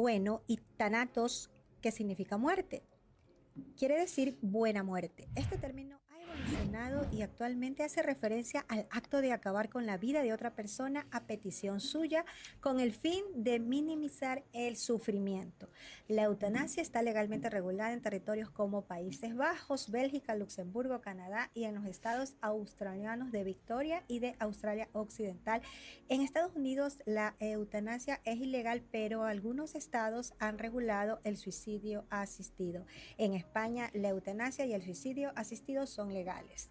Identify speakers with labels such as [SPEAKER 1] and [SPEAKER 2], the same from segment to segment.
[SPEAKER 1] bueno, y thanatos, que significa muerte. Quiere decir buena muerte. Este término ha evolucionado y actualmente hace referencia al acto de acabar con la vida de otra persona a petición suya con el fin de minimizar el sufrimiento. La eutanasia está legalmente regulada en territorios como Países Bajos, Bélgica, Luxemburgo, Canadá y en los estados australianos de Victoria y de Australia Occidental. En Estados Unidos la eutanasia es ilegal, pero algunos estados han regulado el suicidio asistido. En España, la eutanasia y el suicidio asistido son legales.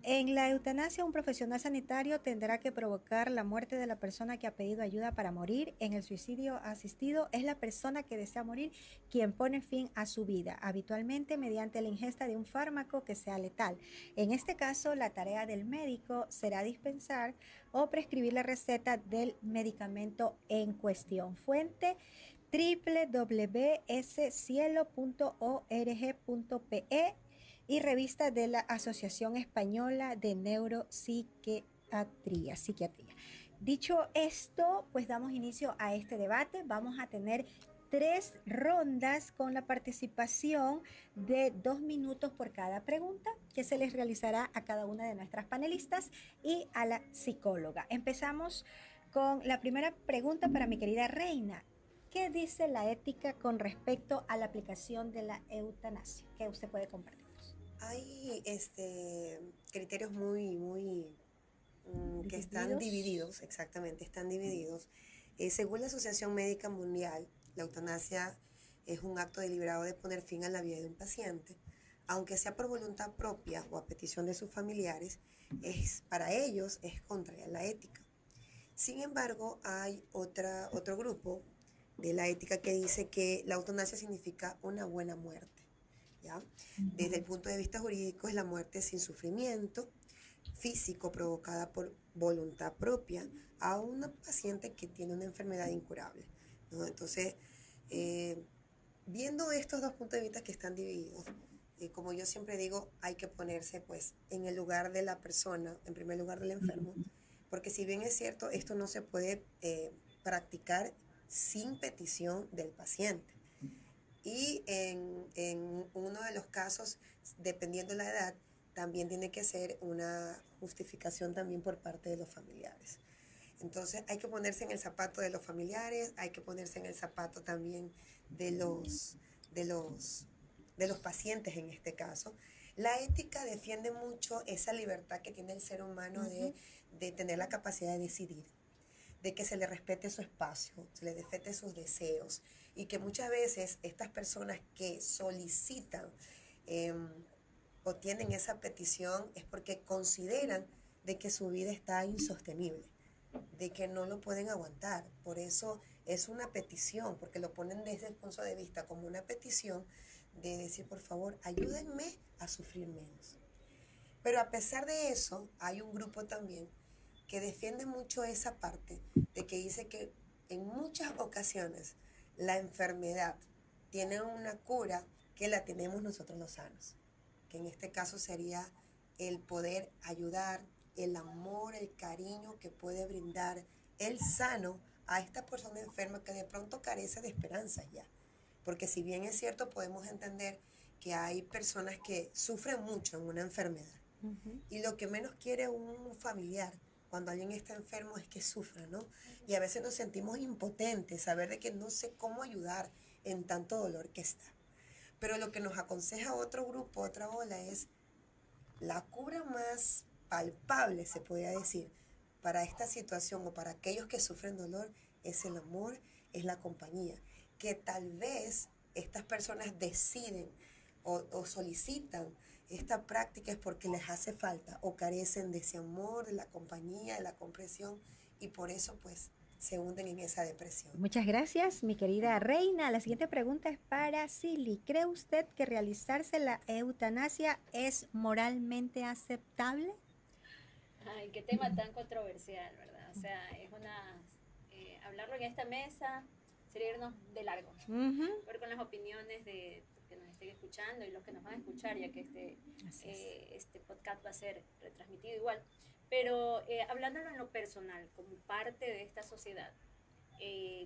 [SPEAKER 1] En la eutanasia, un profesional sanitario tendrá que provocar la muerte de la persona que ha pedido ayuda para morir. En el suicidio asistido, es la persona que desea morir quien pone fin a su vida, habitualmente mediante la ingesta de un fármaco que sea letal. En este caso, la tarea del médico será dispensar o prescribir la receta del medicamento en cuestión. Fuente: www.cielo.org.pe y revista de la Asociación Española de Neuropsiquiatría. Dicho esto, pues damos inicio a este debate. Vamos a tener 3 rondas con la participación de 2 minutos por cada pregunta que se les realizará a cada una de nuestras panelistas y a la psicóloga. Empezamos con la primera pregunta para mi querida Reina. ¿Qué dice la ética con respecto a la aplicación de la eutanasia? ¿Qué usted puede compartirnos?
[SPEAKER 2] Hay criterios muy que están
[SPEAKER 1] Divididos.
[SPEAKER 2] divididos, exactamente, están divididos. Según la Asociación Médica Mundial, la eutanasia es un acto deliberado de poner fin a la vida de un paciente, aunque sea por voluntad propia o a petición de sus familiares, para ellos es contraria a la ética. Sin embargo, hay otro grupo de la ética que dice que la eutanasia significa una buena muerte. ¿Ya? Desde el punto de vista jurídico es la muerte sin sufrimiento físico provocada por voluntad propia a una paciente que tiene una enfermedad incurable, ¿no? Entonces, eh, viendo estos dos puntos de vista que están divididos, como yo siempre digo, hay que ponerse pues en el lugar de la persona, en primer lugar del enfermo, porque si bien es cierto, esto no se puede practicar sin petición del paciente. Y en uno de los casos, dependiendo de la edad, también tiene que ser una justificación también por parte de los familiares. Entonces hay que ponerse en el zapato de los familiares, hay que ponerse en el zapato también de de los, de los pacientes en este caso. La ética defiende mucho esa libertad que tiene el ser humano de tener la capacidad de decidir, de que se le respete su espacio, se le respete sus deseos y que muchas veces estas personas que solicitan eh, o tienen esa petición es porque consideran de que su vida está insostenible, de que no lo pueden aguantar. Por eso es una petición, porque lo ponen desde el punto de vista como una petición de decir, por favor, ayúdenme a sufrir menos. Pero a pesar de eso, hay un grupo también que defiende mucho esa parte de que dice que en muchas ocasiones la enfermedad tiene una cura que la tenemos nosotros los sanos, que en este caso sería el poder ayudar, el amor, el cariño que puede brindar el sano a esta persona enferma que de pronto carece de esperanzas ya. Porque si bien es cierto, podemos entender que hay personas que sufren mucho en una enfermedad, y lo que menos quiere un familiar cuando alguien está enfermo es que sufra, ¿no? Y a veces nos sentimos impotentes, saber de que no sé cómo ayudar en tanto dolor que está. Pero lo que nos aconseja otro grupo, otra ola, es la cura más palpable, se podría decir, para esta situación o para aquellos que sufren dolor, es el amor, es la compañía. Que tal vez estas personas deciden o solicitan esta práctica es porque les hace falta o carecen de ese amor, de la compañía, de la comprensión y por eso pues se hunden en esa depresión.
[SPEAKER 1] Muchas gracias, mi querida Reina. La siguiente pregunta es para Silly. ¿Cree usted que realizarse la eutanasia es moralmente aceptable?
[SPEAKER 3] Ay, qué tema tan controversial, ¿verdad? O sea, es una... hablarlo en esta mesa sería irnos de largo,
[SPEAKER 1] Ujú.
[SPEAKER 3] ver con las opiniones de los que nos estén escuchando y los que nos van a escuchar, ya que
[SPEAKER 1] Así es.
[SPEAKER 3] este podcast va a ser retransmitido igual. Pero hablándolo en lo personal, como parte de esta sociedad,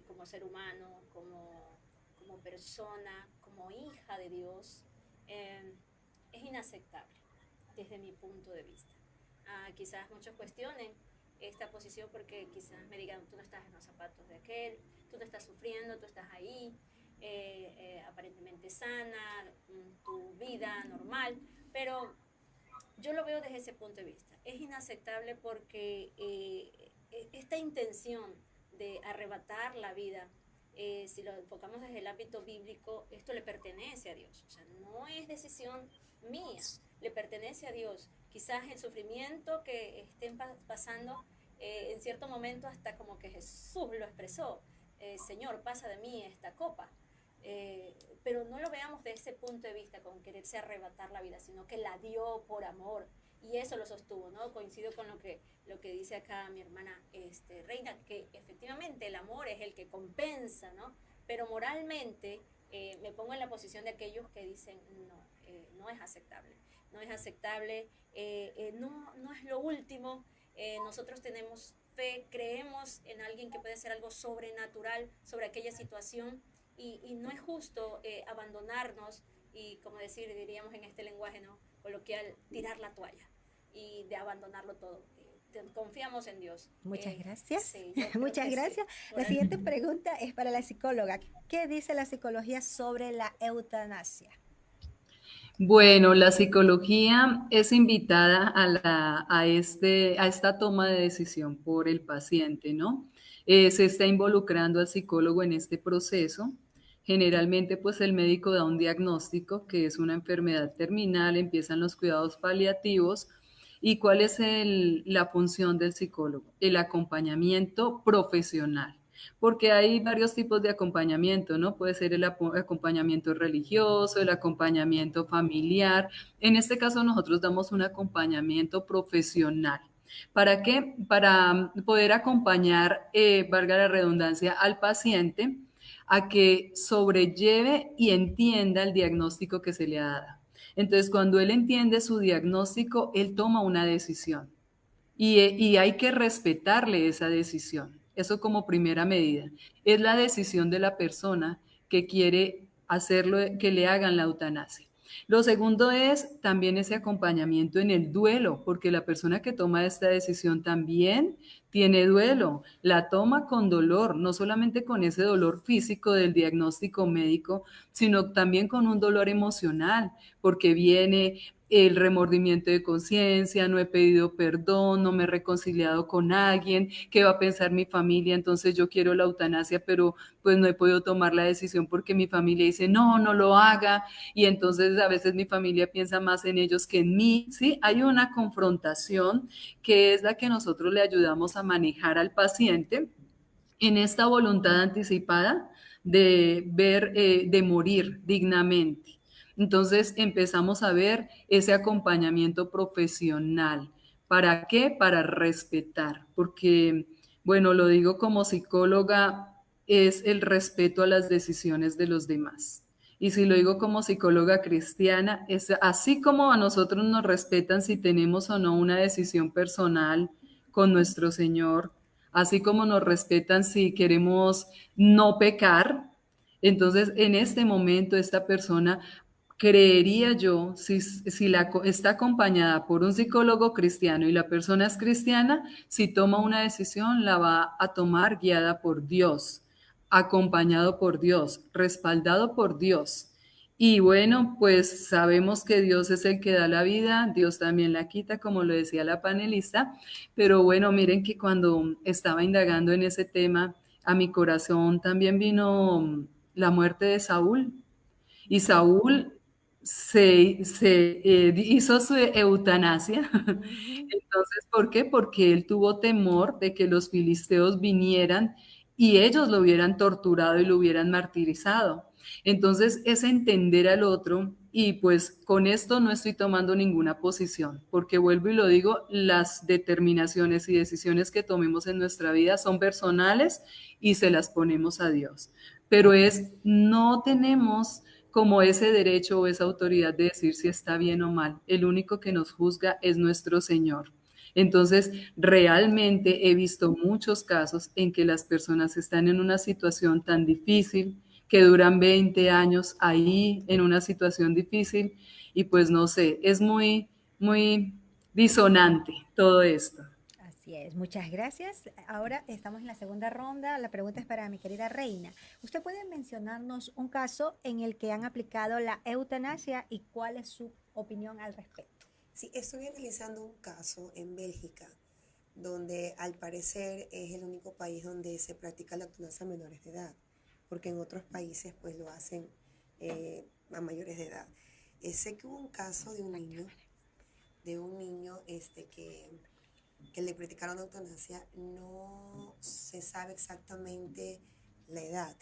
[SPEAKER 3] como ser humano, como persona, como hija de Dios, es inaceptable desde mi punto de vista. Quizás muchos cuestionen esta posición porque quizás me digan, tú no estás en los zapatos de aquel, tú no estás sufriendo, tú estás ahí, aparentemente sana, tu vida normal, pero yo lo veo desde ese punto de vista. Es inaceptable porque esta intención de arrebatar la vida, si lo enfocamos desde el ámbito bíblico, esto le pertenece a Dios. O sea, no es decisión mía, le pertenece a Dios. Quizás el sufrimiento que estén pasando, en cierto momento hasta como que Jesús lo expresó, Señor, pasa de mí esta copa. Pero no lo veamos de ese punto de vista, con quererse arrebatar la vida, sino que la dio por amor, y eso lo sostuvo, ¿no? Coincido con lo que dice acá mi hermana Reina, que efectivamente el amor es el que compensa, ¿no? Pero moralmente me pongo en la posición de aquellos que dicen, no, no es aceptable, no es aceptable, no es lo último, nosotros tenemos fe, creemos en alguien que puede hacer algo sobrenatural sobre aquella situación, y no es justo abandonarnos y, como diríamos en este lenguaje, ¿no?, coloquial, tirar la toalla y de abandonarlo todo. Confiamos en Dios.
[SPEAKER 1] Muchas gracias.
[SPEAKER 3] Sí, yo creo
[SPEAKER 1] Muchas
[SPEAKER 3] que
[SPEAKER 1] gracias.
[SPEAKER 3] sí.
[SPEAKER 1] La siguiente pregunta es para la psicóloga. ¿Qué dice la psicología sobre la eutanasia?
[SPEAKER 4] Bueno, la psicología es invitada a esta toma de decisión por el paciente, ¿no? Se está involucrando al psicólogo en este proceso. Generalmente, pues el médico da un diagnóstico, que es una enfermedad terminal, empiezan los cuidados paliativos. ¿Y cuál es la función del psicólogo? El acompañamiento profesional, porque hay varios tipos de acompañamiento, ¿no? Puede ser el acompañamiento religioso, el acompañamiento familiar. En este caso nosotros damos un acompañamiento profesional. ¿Para qué? Para poder acompañar, valga la redundancia, al paciente a que sobrelleve y entienda el diagnóstico que se le ha dado. Entonces, cuando él entiende su diagnóstico, él toma una decisión. Y hay que respetarle esa decisión. Eso como primera medida. Es la decisión de la persona que quiere hacerlo, que le hagan la eutanasia. Lo segundo es también ese acompañamiento en el duelo, porque la persona que toma esta decisión también tiene duelo, la toma con dolor, no solamente con ese dolor físico del diagnóstico médico, sino también con un dolor emocional, porque viene el remordimiento de conciencia, no he pedido perdón, no me he reconciliado con alguien, ¿qué va a pensar mi familia? Entonces yo quiero la eutanasia, pero pues no he podido tomar la decisión porque mi familia dice, no, no lo haga, y entonces a veces mi familia piensa más en ellos que en mí, ¿sí? Hay una confrontación que es la que nosotros le ayudamos a manejar al paciente en esta voluntad anticipada de ver, de morir dignamente. Entonces empezamos a ver ese acompañamiento profesional. ¿Para qué? Para respetar, porque, bueno, lo digo como psicóloga, es el respeto a las decisiones de los demás. Y si lo digo como psicóloga cristiana, es así como a nosotros nos respetan si tenemos o no una decisión personal con nuestro Señor, así como nos respetan si queremos no pecar. Entonces, en este momento, esta persona, creería yo, si está acompañada por un psicólogo cristiano y la persona es cristiana, si toma una decisión, la va a tomar guiada por Dios, acompañado por Dios, respaldado por Dios. Y bueno, pues sabemos que Dios es el que da la vida, Dios también la quita, como lo decía la panelista, pero bueno, miren que cuando estaba indagando en ese tema, a mi corazón también vino la muerte de Saúl. Y Saúl hizo su eutanasia. Entonces, ¿por qué? Porque él tuvo temor de que los filisteos vinieran y ellos lo hubieran torturado y lo hubieran martirizado. Entonces, es entender al otro, y pues con esto no estoy tomando ninguna posición, porque vuelvo y lo digo, las determinaciones y decisiones que tomemos en nuestra vida son personales y se las ponemos a Dios. Pero no tenemos como ese derecho o esa autoridad de decir si está bien o mal. El único que nos juzga es nuestro Señor. Entonces, realmente he visto muchos casos en que las personas están en una situación tan difícil, que duran 20 años ahí en una situación difícil y pues no sé, es muy, muy disonante todo esto.
[SPEAKER 1] Así es, muchas gracias. Ahora estamos en la segunda ronda. La pregunta es para mi querida Reina. ¿Usted puede mencionarnos un caso en el que han aplicado la eutanasia y cuál es su opinión al respecto?
[SPEAKER 2] Sí, estoy analizando un caso en Bélgica, donde al parecer es el único país donde se practica la eutanasia a menores de edad, porque en otros países pues lo hacen a mayores de edad. Sé que hubo un caso de un niño que le practicaron eutanasia, no se sabe exactamente la edad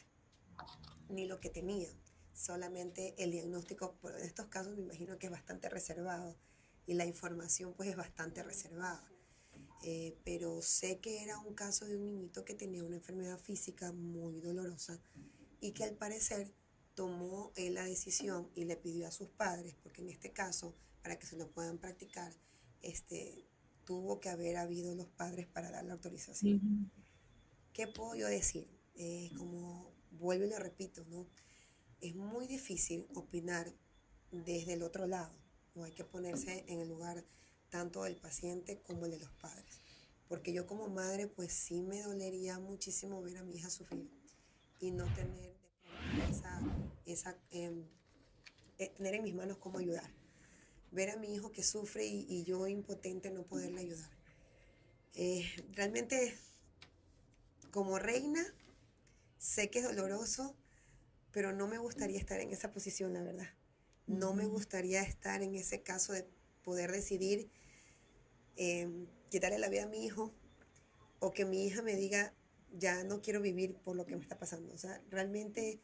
[SPEAKER 2] ni lo que tenía, solamente el diagnóstico. Por estos casos me imagino que es bastante reservado y la información pues es bastante reservada. Pero sé que era un caso de un niñito que tenía una enfermedad física muy dolorosa y que al parecer tomó la decisión y le pidió a sus padres, porque en este caso, para que se lo puedan practicar, este, tuvo que haber habido los padres para dar la autorización.
[SPEAKER 4] Ujú.
[SPEAKER 2] ¿Qué puedo yo decir? Como vuelvo y lo repito, ¿no? Es muy difícil opinar desde el otro lado, ¿no? Hay que ponerse en el lugar tanto del paciente como el de los padres. Porque yo como madre, pues sí me dolería muchísimo ver a mi hija sufrir y no tener de pronto tener en mis manos cómo ayudar. Ver a mi hijo que sufre y yo impotente no poderle ayudar. Realmente, como reina, sé que es doloroso, pero no me gustaría estar en esa posición, la verdad. No me gustaría estar en ese caso de poder decidir quitarle la vida a mi hijo o que mi hija me diga, ya no quiero vivir por lo que me está pasando. O sea, realmente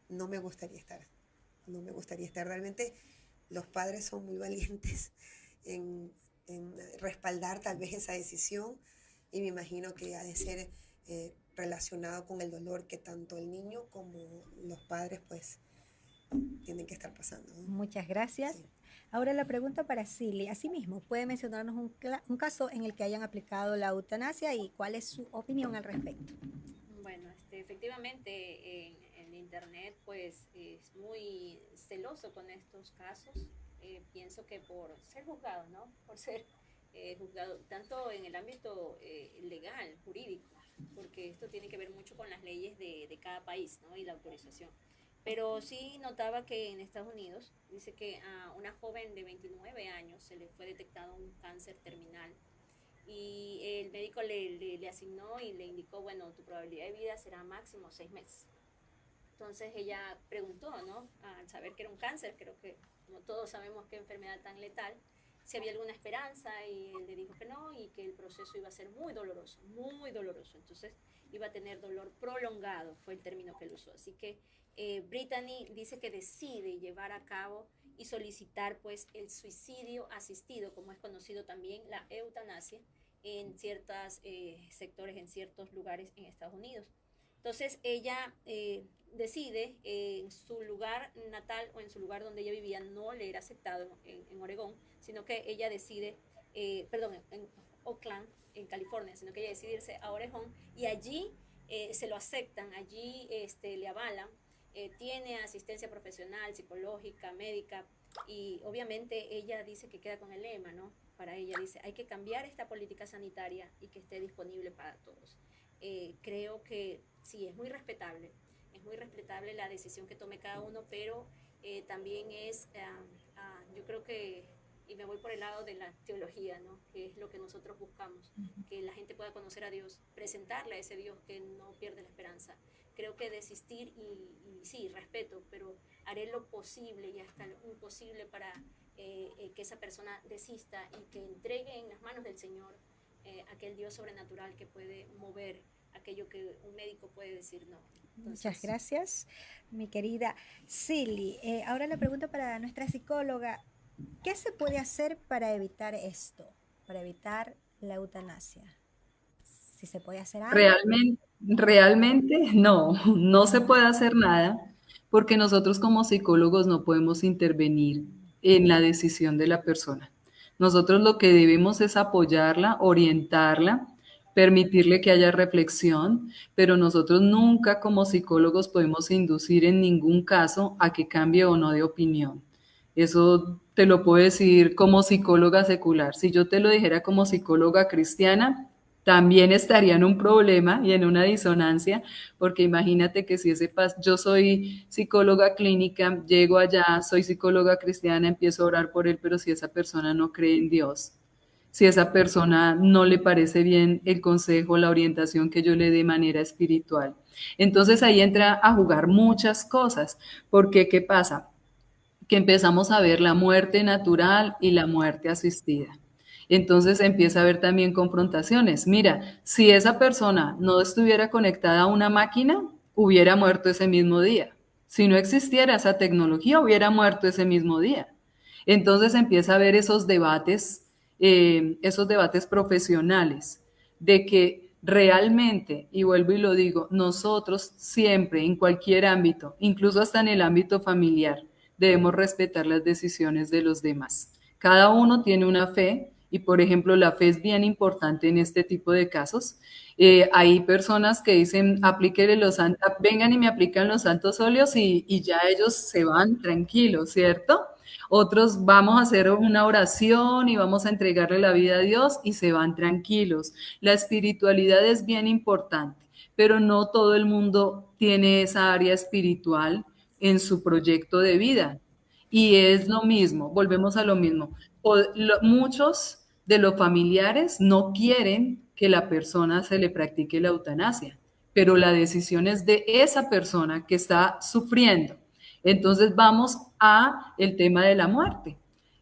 [SPEAKER 2] no me gustaría estar. No me gustaría estar. Realmente los padres son muy valientes en respaldar tal vez esa decisión y me imagino que ha de ser relacionado con el dolor que tanto el niño como los padres pues tienen que estar pasando, ¿no?
[SPEAKER 1] Muchas gracias.
[SPEAKER 2] Sí.
[SPEAKER 1] Ahora la pregunta para Silly. Asimismo, ¿puede mencionarnos un caso en el que hayan aplicado la eutanasia y cuál es su opinión al respecto?
[SPEAKER 3] Bueno, efectivamente en Internet pues es muy celoso con estos casos. Pienso que por ser juzgado, ¿no? Por ser juzgado tanto en el ámbito legal, jurídico, porque esto tiene que ver mucho con las leyes de cada país, ¿no? Y la autorización. Pero sí notaba que en Estados Unidos dice que a una joven de 29 años se le fue detectado un cáncer terminal y el médico le asignó y le indicó, bueno, tu probabilidad de vida será máximo 6 meses. Entonces ella preguntó, ¿no? Al saber que era un cáncer, creo que como todos sabemos qué enfermedad tan letal, si había alguna esperanza y él le dijo que no y que el proceso iba a ser muy doloroso, muy doloroso. Entonces iba a tener dolor prolongado, fue el término que él usó. Así que Brittany dice que decide llevar a cabo y solicitar pues el suicidio asistido, como es conocido también la eutanasia, en ciertos sectores, en ciertos lugares en Estados Unidos. Entonces ella decide en su lugar natal o en su lugar donde ella vivía no le era aceptado en Oregón, sino que ella decide, perdón, en Oakland, en California, sino que ella decide irse a Oregón y allí se lo aceptan, allí le avalan, tiene asistencia profesional, psicológica, médica y obviamente ella dice que queda con el lema, ¿no? Para ella dice, hay que cambiar esta política sanitaria y que esté disponible para todos. Creo que sí, es muy respetable la decisión que tome cada uno, pero también es, yo creo que, y me voy por el lado de la teología, ¿no? Que es lo que nosotros buscamos, que la gente pueda conocer a Dios, presentarle a ese Dios que no pierde la esperanza. Creo que desistir y sí, respeto, pero haré lo posible y hasta lo imposible para que esa persona desista y que entregue en las manos del Señor aquel Dios sobrenatural que puede mover aquello que un médico puede decir no. Entonces,
[SPEAKER 1] Muchas gracias, mi querida Silly. Ahora la pregunta para nuestra psicóloga. ¿Qué se puede hacer para evitar esto? Para evitar la eutanasia. Si se puede hacer algo.
[SPEAKER 4] Realmente no, no se puede hacer nada porque nosotros como psicólogos no podemos intervenir en la decisión de la persona. Nosotros lo que debemos es apoyarla, orientarla, permitirle que haya reflexión, pero nosotros nunca como psicólogos podemos inducir en ningún caso a que cambie o no de opinión. Eso te lo puedo decir como psicóloga secular. Si yo te lo dijera como psicóloga cristiana, también estaría en un problema y en una disonancia, porque imagínate que si yo soy psicóloga clínica, llego allá, soy psicóloga cristiana, empiezo a orar por él, pero si esa persona no cree en Dios, si a esa persona no le parece bien el consejo, la orientación que yo le dé de manera espiritual. Entonces ahí entra a jugar muchas cosas, porque ¿qué pasa? Que empezamos a ver la muerte natural y la muerte asistida. Entonces empieza a haber también confrontaciones. Mira, si esa persona no estuviera conectada a una máquina, hubiera muerto ese mismo día. Si no existiera esa tecnología, hubiera muerto ese mismo día. Entonces empieza a haber esos debates profesionales de que realmente, y vuelvo y lo digo, nosotros siempre, en cualquier ámbito, incluso hasta en el ámbito familiar, debemos respetar las decisiones de los demás. Cada uno tiene una fe y, por ejemplo, la fe es bien importante en este tipo de casos. Hay personas que dicen, aplíquenle vengan y me aplican los santos óleos y ya ellos se van tranquilos, ¿cierto? Otros vamos a hacer una oración y vamos a entregarle la vida a Dios y se van tranquilos. La espiritualidad es bien importante, pero no todo el mundo tiene esa área espiritual en su proyecto de vida. Y es lo mismo, volvemos a lo mismo. Muchos de los familiares no quieren que la persona se le practique la eutanasia, pero la decisión es de esa persona que está sufriendo. Entonces vamos a el tema de la muerte,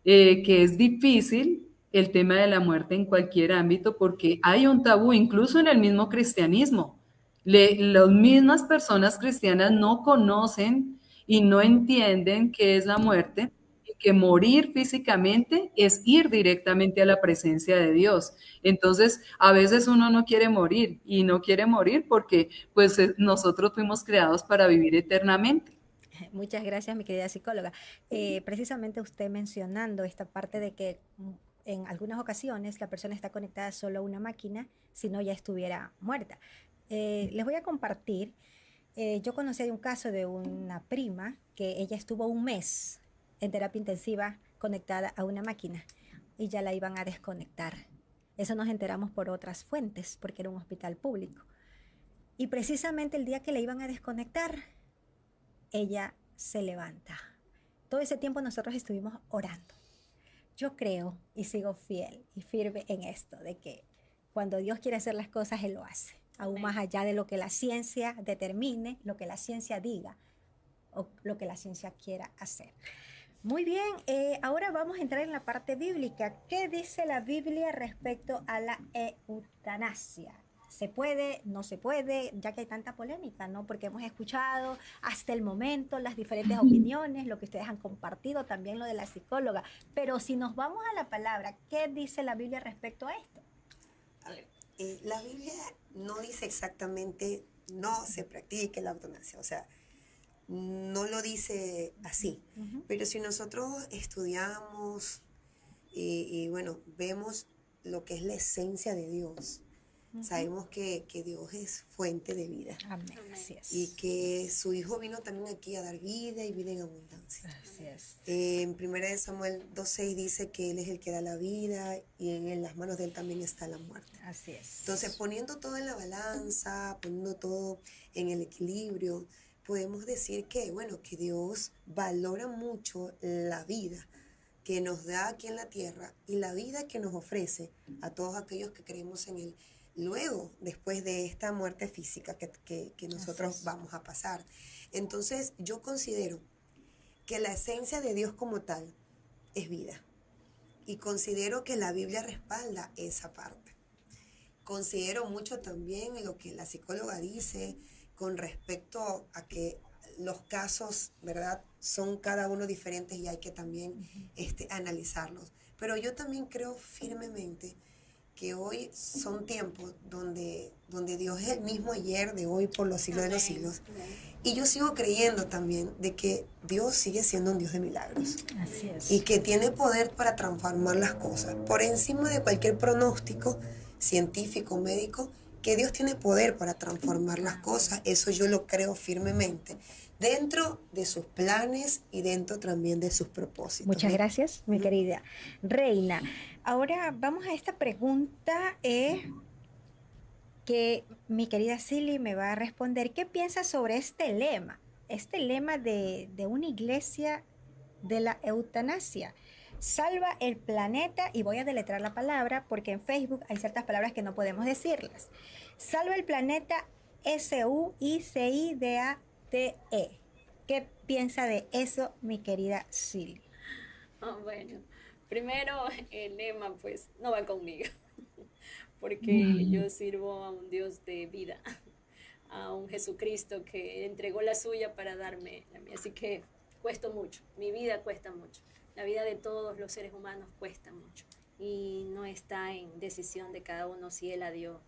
[SPEAKER 4] que es difícil el tema de la muerte en cualquier ámbito porque hay un tabú, incluso en el mismo cristianismo. Las mismas personas cristianas no conocen y no entienden qué es la muerte y que morir físicamente es ir directamente a la presencia de Dios. Entonces, a veces uno no quiere morir y no quiere morir porque pues nosotros fuimos creados para vivir eternamente.
[SPEAKER 1] Muchas gracias, mi querida psicóloga. Precisamente usted mencionando esta parte de que en algunas ocasiones la persona está conectada solo a una máquina, si no ya estuviera muerta. Les voy a compartir, yo conocí de un caso de una prima que ella estuvo un mes en terapia intensiva conectada a una máquina y ya la iban a desconectar. Eso nos enteramos por otras fuentes, porque era un hospital público. Y precisamente el día que la iban a desconectar, ella se levanta. Todo ese tiempo nosotros estuvimos orando. Yo creo y sigo fiel y firme en esto, de que cuando Dios quiere hacer las cosas, Él lo hace. Aún
[SPEAKER 3] Amén.
[SPEAKER 1] más allá de lo que la ciencia determine, lo que la ciencia diga o lo que la ciencia quiera hacer. Muy bien, ahora vamos a entrar en la parte bíblica. ¿Qué dice la Biblia respecto a la eutanasia? ¿Se puede? ¿No se puede? Ya que hay tanta polémica, ¿no? Porque hemos escuchado hasta el momento las diferentes opiniones, lo que ustedes han compartido, también lo de la psicóloga. Pero si nos vamos a la palabra, ¿qué dice la Biblia respecto a esto?
[SPEAKER 2] A ver, la Biblia no dice exactamente no se practique la eutanasia, o sea, no lo dice así. Pero si nosotros estudiamos y bueno, vemos lo que es la esencia de Dios, sabemos que Dios es fuente de vida
[SPEAKER 1] Amén.
[SPEAKER 3] Amén.
[SPEAKER 1] Así es.
[SPEAKER 2] y que su Hijo vino también aquí a dar vida y vida en abundancia.
[SPEAKER 1] Así es.
[SPEAKER 2] En 1 Samuel 2:6 dice que Él es el que da la vida y en las manos de Él también está la muerte.
[SPEAKER 1] Así es.
[SPEAKER 2] Entonces, poniendo todo en la balanza, poniendo todo en el equilibrio, podemos decir que, bueno, que Dios valora mucho la vida que nos da aquí en la tierra y la vida que nos ofrece a todos aquellos que creemos en Él luego, después de esta muerte física que nosotros vamos a pasar. Entonces, yo considero que la esencia de Dios como tal es vida y considero que la Biblia respalda esa parte. Considero mucho también lo que la psicóloga dice con respecto a que los casos, ¿verdad?, son cada uno diferentes y hay que también analizarlos. Pero yo también creo firmemente que hoy son tiempos donde Dios es el mismo ayer, de hoy, por los siglos de los
[SPEAKER 3] Amén.
[SPEAKER 2] siglos.
[SPEAKER 3] Amén.
[SPEAKER 2] Y yo sigo creyendo también de que Dios sigue siendo un Dios de milagros
[SPEAKER 1] Así es.
[SPEAKER 2] y que tiene poder para transformar las cosas. Por encima de cualquier pronóstico científico, médico, que Dios tiene poder para transformar las cosas. Eso yo lo creo firmemente, dentro de sus planes y dentro también de sus propósitos.
[SPEAKER 1] Muchas gracias, mi
[SPEAKER 2] Ujú.
[SPEAKER 1] querida Reina. Ahora vamos a esta pregunta que mi querida Silly me va a responder. ¿Qué piensas sobre este lema? Este lema de una iglesia de la eutanasia. Salva el planeta, y voy a deletrar la palabra porque en Facebook hay ciertas palabras que no podemos decirlas. Salva el planeta, SUICIDATE. ¿Qué piensa de eso, mi querida Silly?
[SPEAKER 3] Bueno, primero el lema pues no va conmigo, porque yo sirvo a un Dios de vida, a un Jesucristo que entregó la suya para darme la mía. Así que cuesta mucho, mi vida cuesta mucho, la vida de todos los seres humanos cuesta mucho y no está en decisión de cada uno si él la dio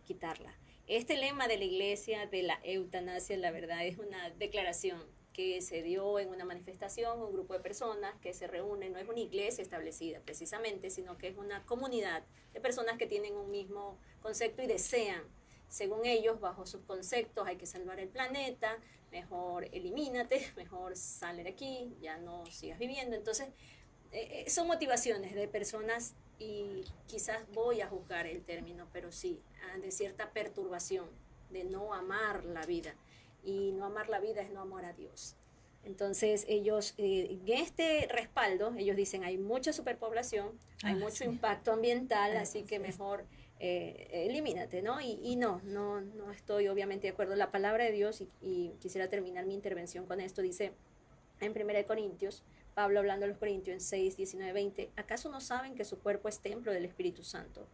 [SPEAKER 3] quitarla. Este lema de la iglesia de la eutanasia, la verdad, es una declaración que se dio en una manifestación, un grupo de personas que se reúnen, no es una iglesia establecida precisamente, sino que es una comunidad de personas que tienen un mismo concepto y desean, según ellos, bajo sus conceptos, hay que salvar el planeta, mejor elimínate, mejor sale de aquí, ya no sigas viviendo. Entonces, son motivaciones de personas y quizás voy a juzgar el término, pero sí, de cierta perturbación, de no amar la vida. Y no amar la vida es no amar a Dios. Entonces ellos, en este respaldo, ellos dicen hay mucha superpoblación, hay mucho impacto ambiental, así que mejor elimínate, ¿no? Y no estoy obviamente de acuerdo. La palabra de Dios, y quisiera terminar mi intervención con esto, dice en 1 Corintios, Pablo hablando a los Corintios en 6, 19, 20, ¿acaso no saben que su cuerpo es templo del Espíritu Santo?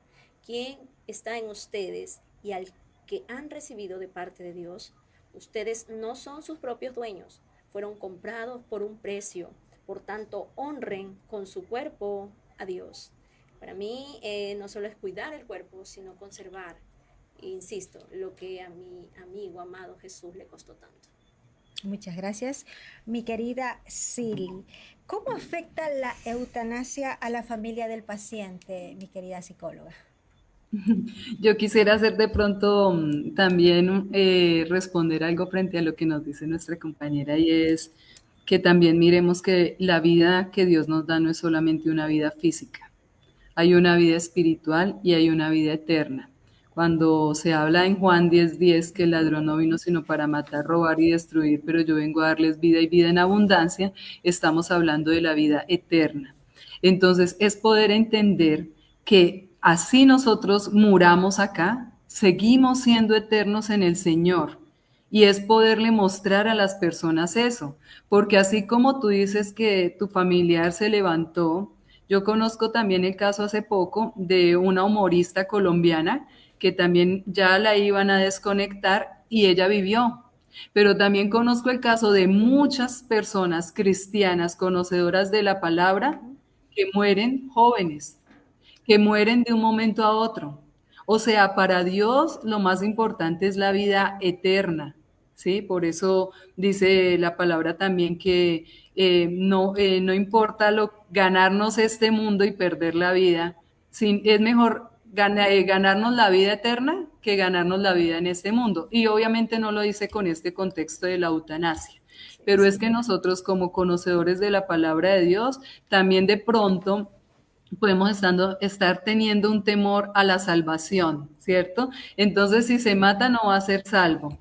[SPEAKER 3] ¿Quién está en ustedes y al que han recibido de parte de Dios? Ustedes no son sus propios dueños, fueron comprados por un precio, por tanto honren con su cuerpo a Dios. Para mí no solo es cuidar el cuerpo, sino conservar, insisto, lo que a mi amigo amado Jesús le costó tanto.
[SPEAKER 1] Muchas gracias, mi querida Silly. ¿Cómo afecta la eutanasia a la familia del paciente, mi querida psicóloga?
[SPEAKER 4] Yo quisiera hacer de pronto también responder algo frente a lo que nos dice nuestra compañera, y es que también miremos que la vida que Dios nos da no es solamente una vida física, hay una vida espiritual y hay una vida eterna. Cuando se habla en Juan 10:10 que el ladrón no vino sino para matar, robar y destruir, pero yo vengo a darles vida y vida en abundancia, estamos hablando de la vida eterna. Entonces es poder entender que así nosotros muramos acá, seguimos siendo eternos en el Señor. Y es poderle mostrar a las personas eso, porque así como tú dices que tu familiar se levantó, yo conozco también el caso hace poco de una humorista colombiana que también ya la iban a desconectar y ella vivió. Pero también conozco el caso de muchas personas cristianas conocedoras de la palabra que mueren jóvenes, que mueren de un momento a otro. O sea, para Dios lo más importante es la vida eterna, ¿sí? Por eso dice la palabra también que no importa ganarnos este mundo y perder la vida, es mejor ganarnos la vida eterna que ganarnos la vida en este mundo. Y obviamente no lo dice con este contexto de la eutanasia, pero es que nosotros como conocedores de la palabra de Dios, también de pronto podemos estar teniendo un temor a la salvación, ¿cierto? Entonces, si se mata, no va a ser salvo.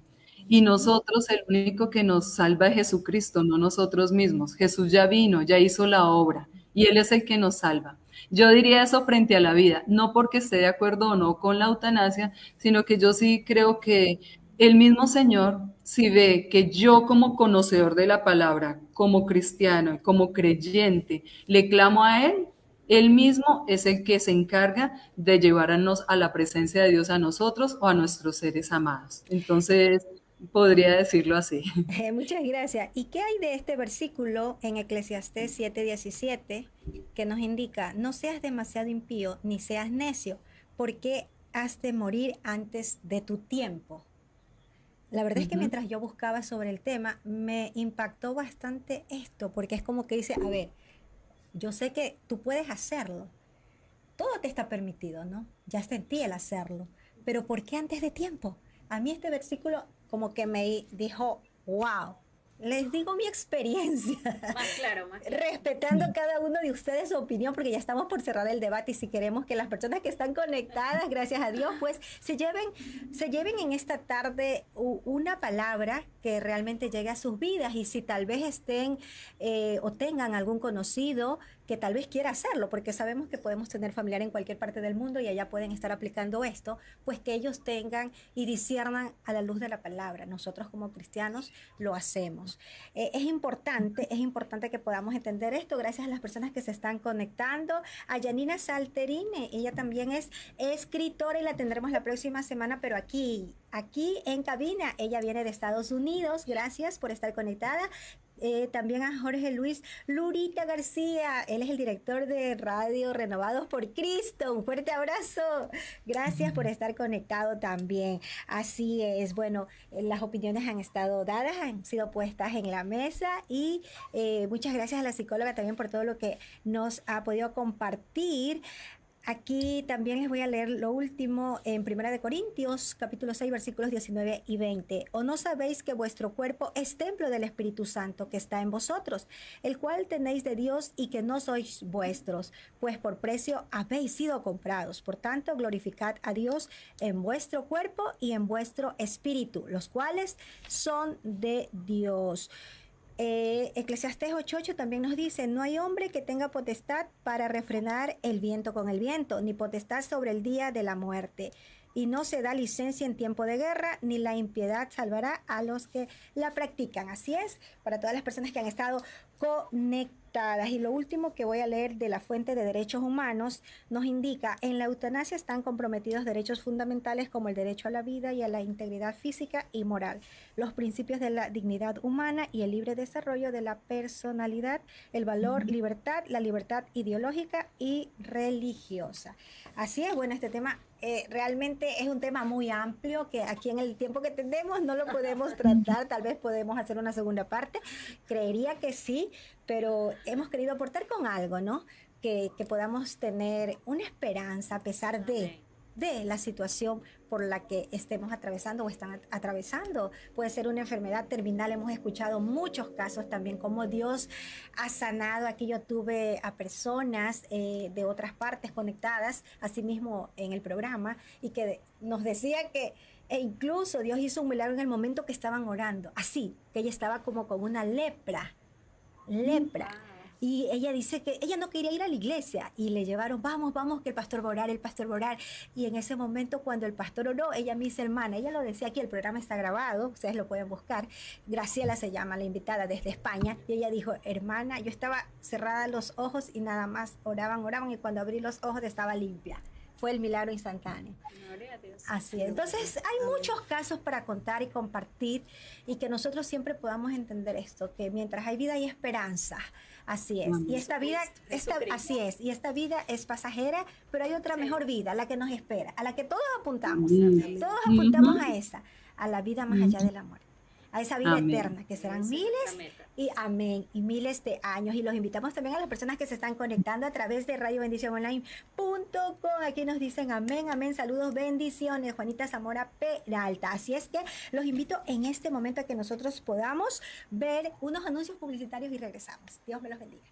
[SPEAKER 4] Y nosotros, el único que nos salva es Jesucristo, no nosotros mismos. Jesús ya vino, ya hizo la obra, y Él es el que nos salva. Yo diría eso frente a la vida, no porque esté de acuerdo o no con la eutanasia, sino que yo sí creo que el mismo Señor, si ve que yo como conocedor de la palabra, como cristiano, como creyente, le clamo a Él, él mismo es el que se encarga de llevarnos a la presencia de Dios a nosotros o a nuestros seres amados. Entonces, podría decirlo así.
[SPEAKER 1] Muchas gracias. ¿Y qué hay de este versículo en Eclesiastés 7:17 que nos indica, no seas demasiado impío ni seas necio, porque has de morir antes de tu tiempo? La verdad es que mientras yo buscaba sobre el tema, me impactó bastante esto, porque es como que dice, a ver, yo sé que tú puedes hacerlo, todo te está permitido, ¿no? Ya está en ti el hacerlo, pero ¿por qué antes de tiempo? A mí este versículo como que me dijo, wow, les digo mi experiencia,
[SPEAKER 3] Más claro, más claro.
[SPEAKER 1] respetando cada uno de ustedes su opinión, porque ya estamos por cerrar el debate y si queremos que las personas que están conectadas, gracias a Dios, pues se lleven en esta tarde una palabra que realmente llegue a sus vidas y si tal vez estén o tengan algún conocido que tal vez quiera hacerlo, porque sabemos que podemos tener familiar en cualquier parte del mundo y allá pueden estar aplicando esto, pues que ellos tengan y disciernan a la luz de la palabra. Nosotros como cristianos lo hacemos. Es importante que podamos entender esto gracias a las personas que se están conectando. A Yanina Salterine, ella también es escritora y la tendremos la próxima semana, pero aquí en cabina. Ella viene de Estados Unidos. Gracias por estar conectada. También a Jorge Luis Lurita García, él es el director de Radio Renovados por Cristo. Un fuerte abrazo. Gracias por estar conectado también. Así es, bueno, las opiniones han estado dadas, han sido puestas en la mesa y muchas gracias a la psicóloga también por todo lo que nos ha podido compartir. Aquí también les voy a leer lo último en 1 Corintios, capítulo 6, versículos 19 y 20. ¿O no sabéis que vuestro cuerpo es templo del Espíritu Santo que está en vosotros, el cual tenéis de Dios y que no sois vuestros? Pues por precio habéis sido comprados. Por tanto, glorificad a Dios en vuestro cuerpo y en vuestro espíritu, los cuales son de Dios. Eclesiastés 8:8 también nos dice, no hay hombre que tenga potestad para refrenar el viento con el viento, ni potestad sobre el día de la muerte. Y no se da licencia en tiempo de guerra, ni la impiedad salvará a los que la practican. Así es, para todas las personas que han estado conectadas. Y lo último que voy a leer de la Fuente de Derechos Humanos nos indica, en la eutanasia están comprometidos derechos fundamentales como el derecho a la vida y a la integridad física y moral, los principios de la dignidad humana y el libre desarrollo de la personalidad, el valor, libertad, la libertad ideológica y religiosa. Así es, bueno, este tema realmente es un tema muy amplio que aquí en el tiempo que tenemos no lo podemos tratar, tal vez podemos hacer una segunda parte, creería que sí, pero hemos querido aportar con algo, ¿no? Que podamos tener una esperanza a pesar de la situación por la que estemos atravesando o están atravesando. Puede ser una enfermedad terminal, hemos escuchado muchos casos también como Dios ha sanado. Aquí yo tuve a personas de otras partes conectadas, así mismo en el programa, y que nos decía que incluso Dios hizo un milagro en el momento que estaban orando, así, que ella estaba como con una lepra. Y ella dice que ella no quería ir a la iglesia y le llevaron, vamos, que el pastor va a orar. Y en ese momento cuando el pastor oró, ella, mis hermana, ella lo decía aquí, el programa está grabado, ustedes lo pueden buscar. Graciela se llama, la invitada desde España. Y ella dijo, hermana, yo estaba cerrada los ojos y nada más oraban y cuando abrí los ojos estaba limpia. Fue el milagro instantáneo.
[SPEAKER 3] Gloria a Dios.
[SPEAKER 1] Así es. Entonces hay muchos casos para contar y compartir y que nosotros siempre podamos entender esto, que mientras hay vida hay esperanza. Así es. Y esta vida, así es. Y esta vida es pasajera, pero hay otra mejor vida, la que nos espera, a la que todos apuntamos. Todos apuntamos a esa, a la vida más allá de la muerte, a esa vida eterna, que serán miles de años. Y los invitamos también a las personas que se están conectando a través de radiobendiciononline.com. Aquí nos dicen amén, saludos, bendiciones. Juanita Zamora Peralta. Así es que los invito en este momento a que nosotros podamos ver unos anuncios publicitarios y regresamos. Dios me los bendiga.